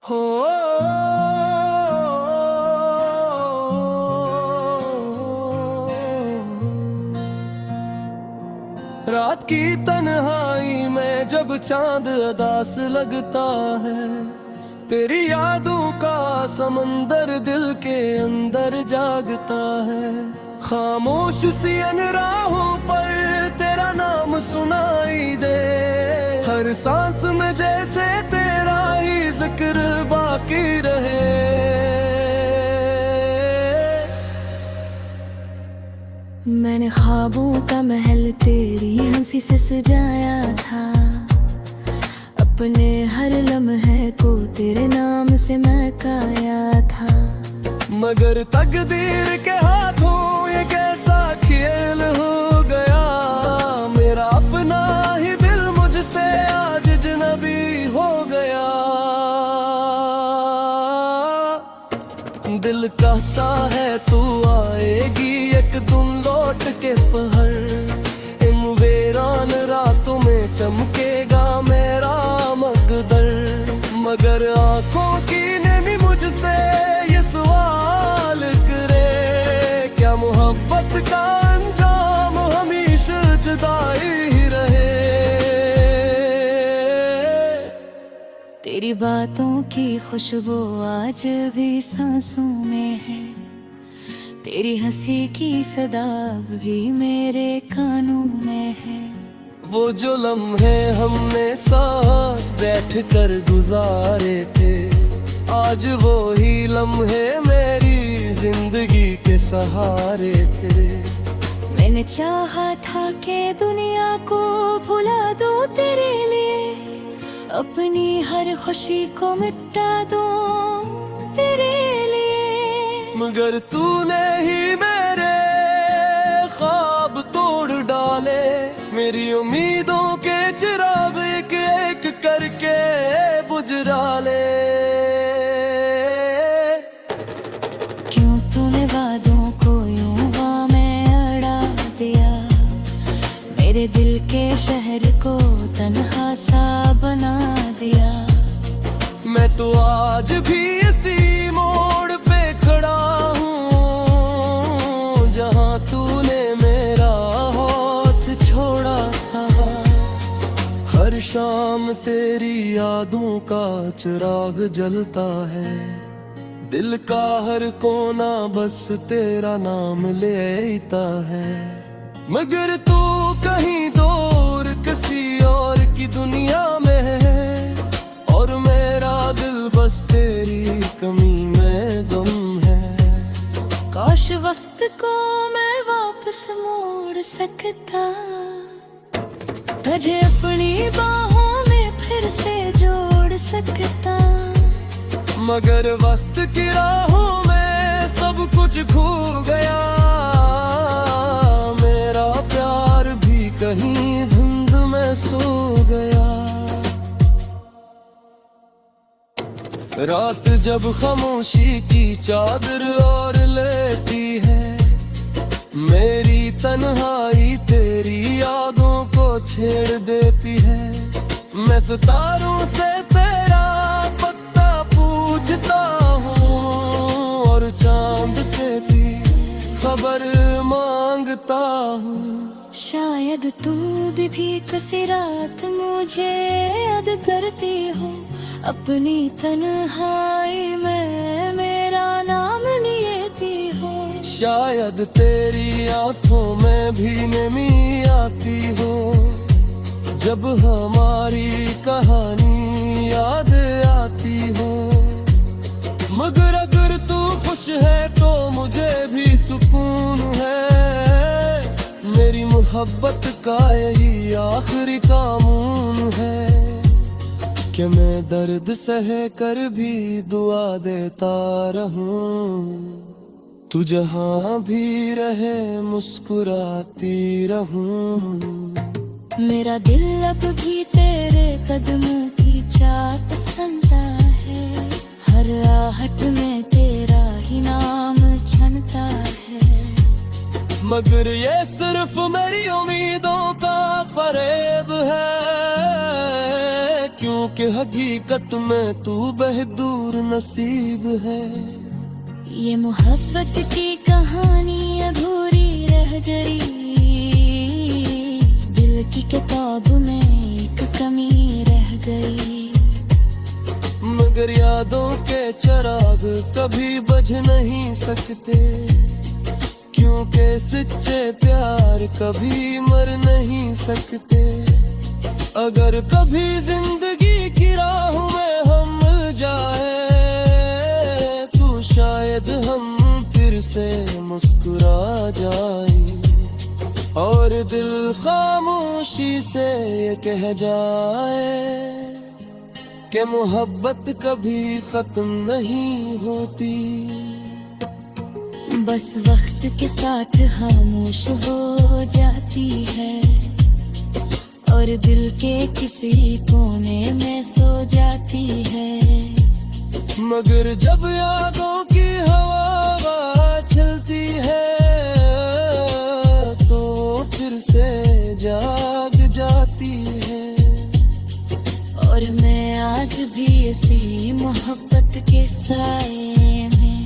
हो रात की तन्हाई में जब चांद अदास लगता है, तेरी यादों का समंदर दिल के अंदर जागता है। खामोश सी अनराहों पर तेरा नाम सुनाई दे, हर सांस में जैसे तेरा ही जिक्र बाकी रहे। मैंने ख्वाबों का महल तेरी हंसी से सजाया था, अपने हर लम्हे को तेरे नाम से महकाया था। मगर तकदीर के हाथों ये कैसा खेल हो गया, मेरा अपना ही दिल मुझसे आज अजनबी हो गया। दिल कहता है तू आएगी एक दिन लौट के पहर, इन वीरान रातों में चमकेगा मेरा मकदर। मगर आंखों की नमी मुझसे ये सवाल करे, क्या मोहब्बत का अंजाम हमेशा जुदाई ही रहे। तेरी बातों की खुशबू आज भी सांसों में है, तेरी हंसी की सदा भी मेरे कानों में है। वो जो लम्हे हमने साथ बैठ कर गुजारे थे, आज वो ही लम्हे मेरी जिंदगी के सहारे थे। मैंने चाहा था कि दुनिया को भुला दूं तेरे लिए, अपनी हर खुशी को मिटा दूं तेरे लिए। मगर तूने ही मेरे ख्वाब तोड़ डाले, मेरी उम्मीदों के चिराग एक एक करके बुझ डाले। क्यों तूने वादों को यूं में अड़ा दिया, मेरे दिल के शहर को तन्हा सा बना दिया। मैं तो आज भी इसी मोड़ पे खड़ा हूँ, जहाँ तूने मेरा हाथ छोड़ा था। हर शाम तेरी यादों का चिराग जलता है, दिल का हर कोना बस तेरा नाम लेता है। मगर तू कहीं दूर किसी और की दुनिया में है, और मेरा दिल बस तेरी कमी में गुम है। काश वक्त को मैं वापस मोड़ सकता, तुझे अपनी बाहों में फिर से जोड़ सकता। मगर वक्त की राहों में सब कुछ खो गया, मेरा प्यार भी कहीं धुंध में सो गया। रात जब खामोशी की चादर ओढ़ लेती है, मेरी तन्हाई तेरी यादों को छेड़ देती है। मैं सितारों से तेरा पता पूछता हूँ, और चांद से भी खबर मांगता हूँ। शायद तू भी किसी रात मुझे याद करती हो, अपनी तन्हाई में मेरा नाम लेती हो। शायद तेरी आंखों में भी नमी आती हो, जब हमारी कहानी याद आती हो। मगर अगर तू खुश है तो मुझे भी सुकून है, मेरी मोहब्बत का यही आखिरी कानून है कि मैं दर्द सह कर भी दुआ देता रहूं, तू जहां भी रहे मुस्कुराती रहूं। मेरा दिल अब भी तेरे कदमों की चाल सुनता है, हर आहट में तेरा ही नाम छनता है। मगर ये सिर्फ मेरी उम्मीदों का फरेब है, क्योंकि कि हकीकत में तू बहदूर नसीब है। ये मोहब्बत की कहानी अधूरी रह गई, दिल की किताब में एक कमी रह गई। मगर यादों के चिराग कभी बुझ नहीं सकते, क्योंकि सच्चे प्यार कभी मर नहीं सकते। अगर कभी जिंदगी की राह में हम मिल जाए तो शायद हम फिर से मुस्कुरा जाए, और दिल खामोशी से ये कह जाए कि मोहब्बत कभी खत्म नहीं होती। बस वक्त के साथ खामोश हो जाती है, और दिल के किसी कोने में सो जाती है। मगर जब यादों की हवा चलती है तो फिर से जाग जाती है। और मैं आज भी इसी मोहब्बत के साए में,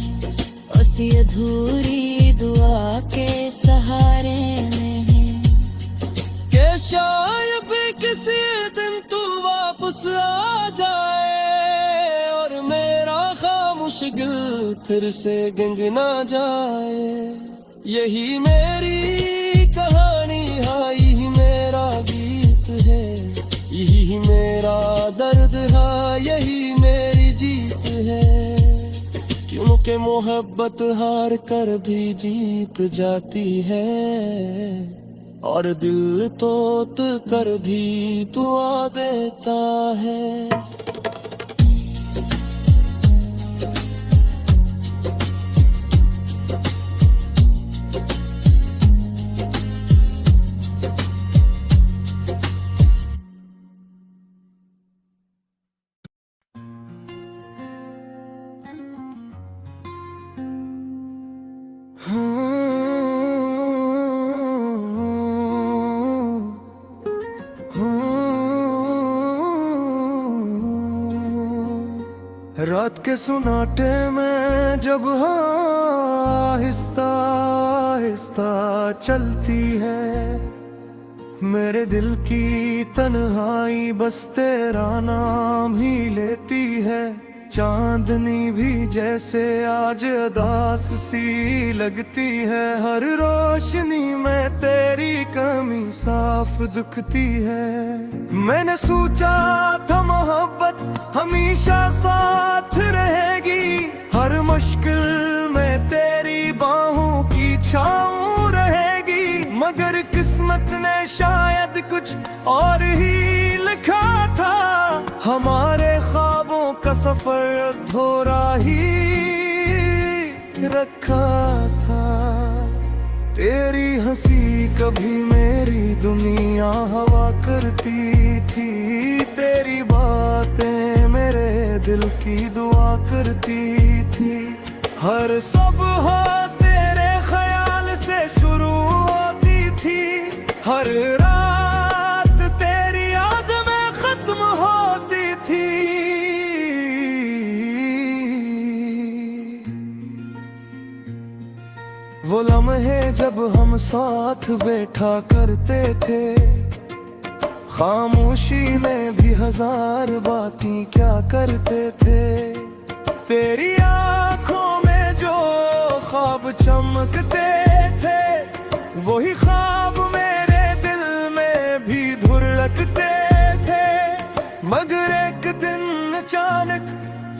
उसी अधूरी दुआ के सहारे में कि शायद किसी दिन तू वापस आ जाए और मेरा खामोश दिल फिर से गंगना जाए। यही मेरी कहानी है, यही मेरा गीत है, यही मेरा दर्द है, यही मेरी जीत है। क्योंकि मोहब्बत हार कर भी जीत जाती है, और दिल तोड़ कर भी दुआ देता है। रात के सुनाटे में जब आहिस्ता आहिस्ता चलती है, मेरे दिल की तन्हाई बस तेरा नाम ही लेती है। चांदनी भी जैसे आज उदास सी लगती है, हर रोशनी में तेरी कमी साफ दिखती है। मैंने सोचा था मोहब्बत हमेशा साथ रहेगी, हर मुश्किल में तेरी बाहों की छाँव रहेगी। मगर किस्मत ने शायद कुछ और ही लिखा था, हमारे ख्वाबों का सफर अधूरा ही रखा था। तेरी हंसी कभी मेरी दुनिया हवा करती थी, तेरी बातें मेरे दिल की दुआ करती थी। हर सुबह तेरे ख्याल से शुरू होती थी, हर रात तेरी याद में खत्म होती थी। वो लम्हे जब हम साथ बैठा करते थे, खामोशी में भी हजार बातें क्या करते थे। तेरी आंखों में जो ख्वाब चमकते थे, वही ख्वाब मेरे दिल में भी धुरकते थे। मगर एक दिन अचानक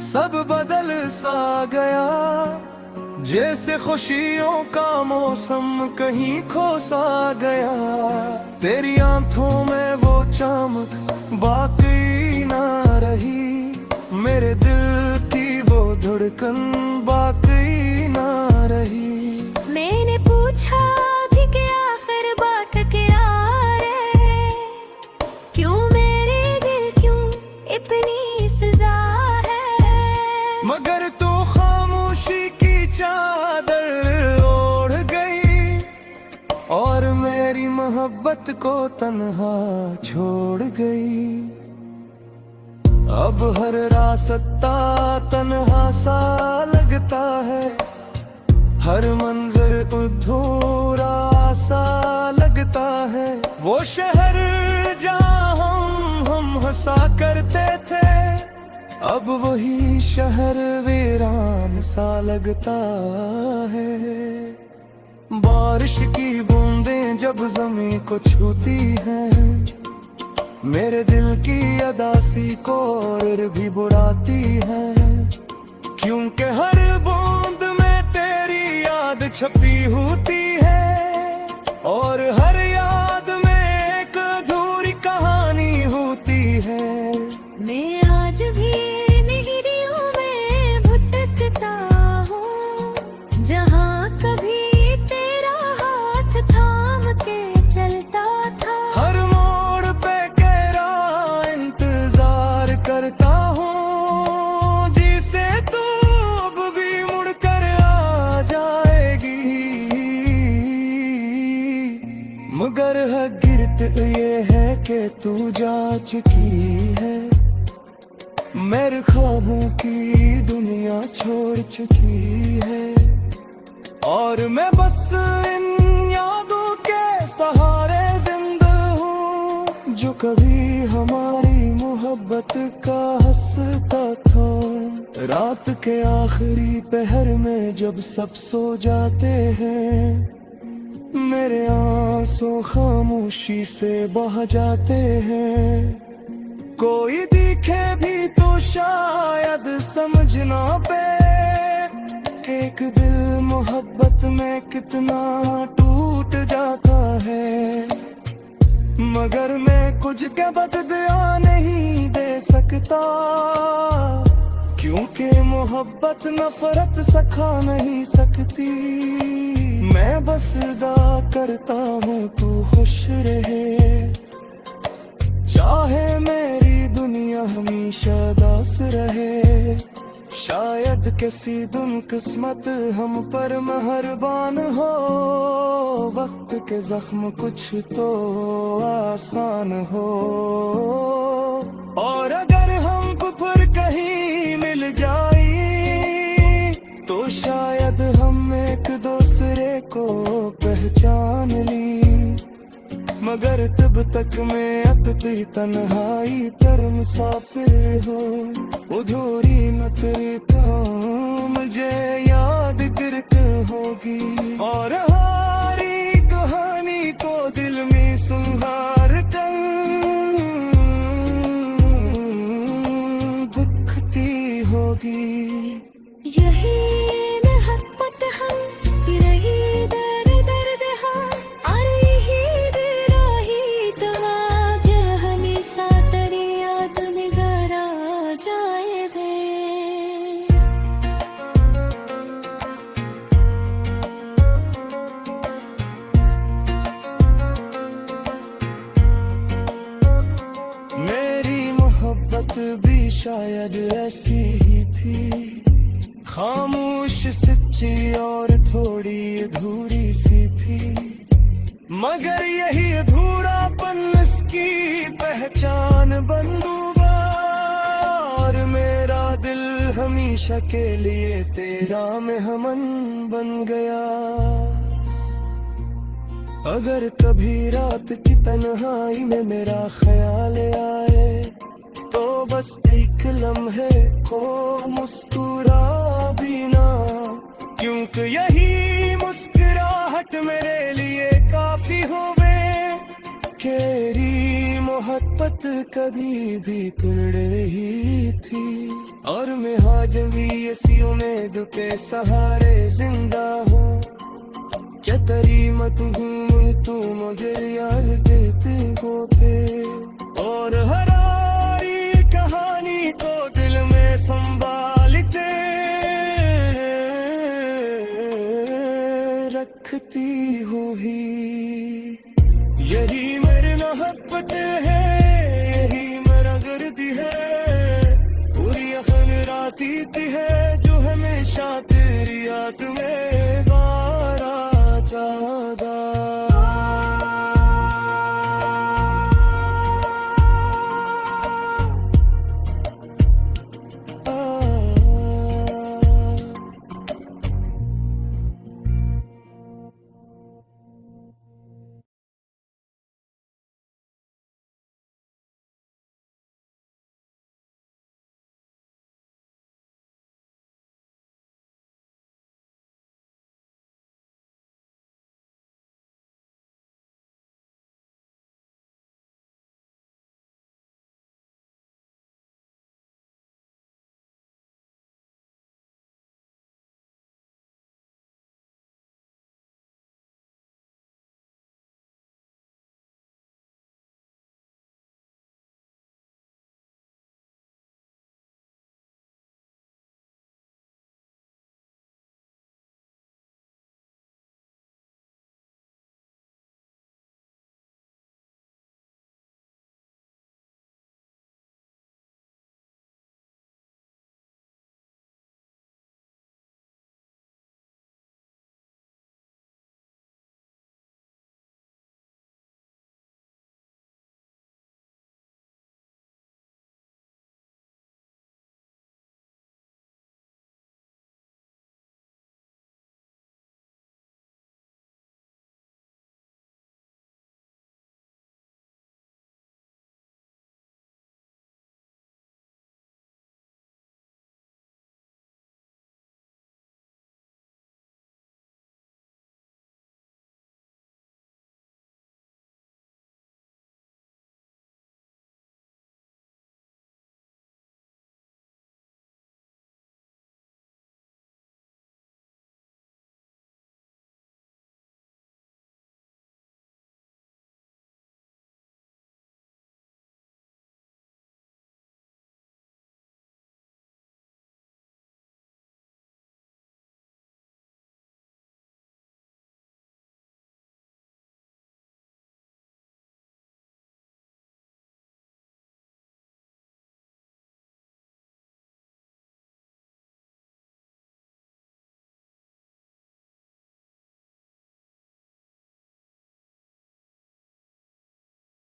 सब बदल सा गया, जैसे खुशियों का मौसम कहीं खो सा गया। तेरी आंखों में वो चमक बाकी ना रही, मेरे दिल की वो धड़कन बाकी ना रही। मैंने पूछा भी कि आखिर बात क्या है, क्यों मेरे दिल क्यों इतनी सजा है। मगर तू खामोशी की चादर ओढ़ गई, और मेरी मोहब्बत को तन्हा छोड़ गई। अब हर रास्ता तन्हा सा लगता है, हर मंजर अधूरा सा लगता है। वो शहर जहाँ हम हंसा करते थे, अब वही शहर वीरान सा लगता है। बारिश की बूंदें जब जमीन को छूती हैं, मेरे दिल की अदासी को और भी बुराती है। क्योंकि हर बूंद में तेरी याद छपी होती है, और हर याद में एक अधूरी कहानी होती है। मैं आज भी नहरियों में भटकता हूँ, जहाँ कभी तेरा हाथ थाम के चलता था। हर मोड़ पे तेरा इंतजार करता हूँ, जिसे तू अब भी मुड़कर आ जाएगी। मगर हकीकत ये है कि तू जा चुकी है, मेरे ख्वाबों की दुनिया छोड़ चुकी है। और मैं बस इन यादों के सहारे जिंदा हूँ, जो कभी हमारी मोहब्बत का हंसता था। रात के आखिरी पहर में जब सब सो जाते हैं, मेरे आंसू खामोशी से बह जाते हैं। कोई दिखे भी तो शायद समझ ना पे, एक दिल मोहब्बत में कितना टूट जाता है। मगर मैं कुछ के बदला नहीं दे सकता, क्योंकि मोहब्बत नफरत सखा नहीं सकती। मैं बस दुआ करता हूँ तू खुश रहे, चाहे मेरी दुनिया हमेशा दास रहे। शायद किसी दिन किस्मत हम पर मेहरबान हो, वक्त के जख्म कुछ तो आसान हो। और अगर हम फिर कहीं मिल जाए, तो शायद हम एक दूसरे को पहचान ली। मगर तब तक मैं अतती तन्हाई पर मुसाफिर हूँ। अधूरी मत तो मुझे याद गिरक होगी, और हमारी कहानी को दिल में सुंगार कर भुखती होगी। यही मोहब्बत हम रही दर दर्द हम, और यही बिरही दवा जो हमेशा तेरी याद निगर आ जाए दे। मेरी मोहब्बत भी शायद ऐसी ही थी, खामोश सच्ची और थोड़ी अधूरी सी थी। मगर यही अधूरापन इसकी पहचान बन दूंगा, और मेरा दिल हमेशा के लिए तेरा मेहमान बन गया। अगर कभी रात की तन्हाई में मेरा ख्याल आए, तो बस एक लम्हे को मुस्कुरा भी ना, क्योंकि यही मुस्कुराहट मेरे लिए काफी होवे। तेरी मोहब्बत कभी भी कुड़ रही थी, और मैं आज भी इसी उम्मीद के सहारे जिंदा हूँ। क्या तेरी मत घूम तू मुझे याद देती हो पे, और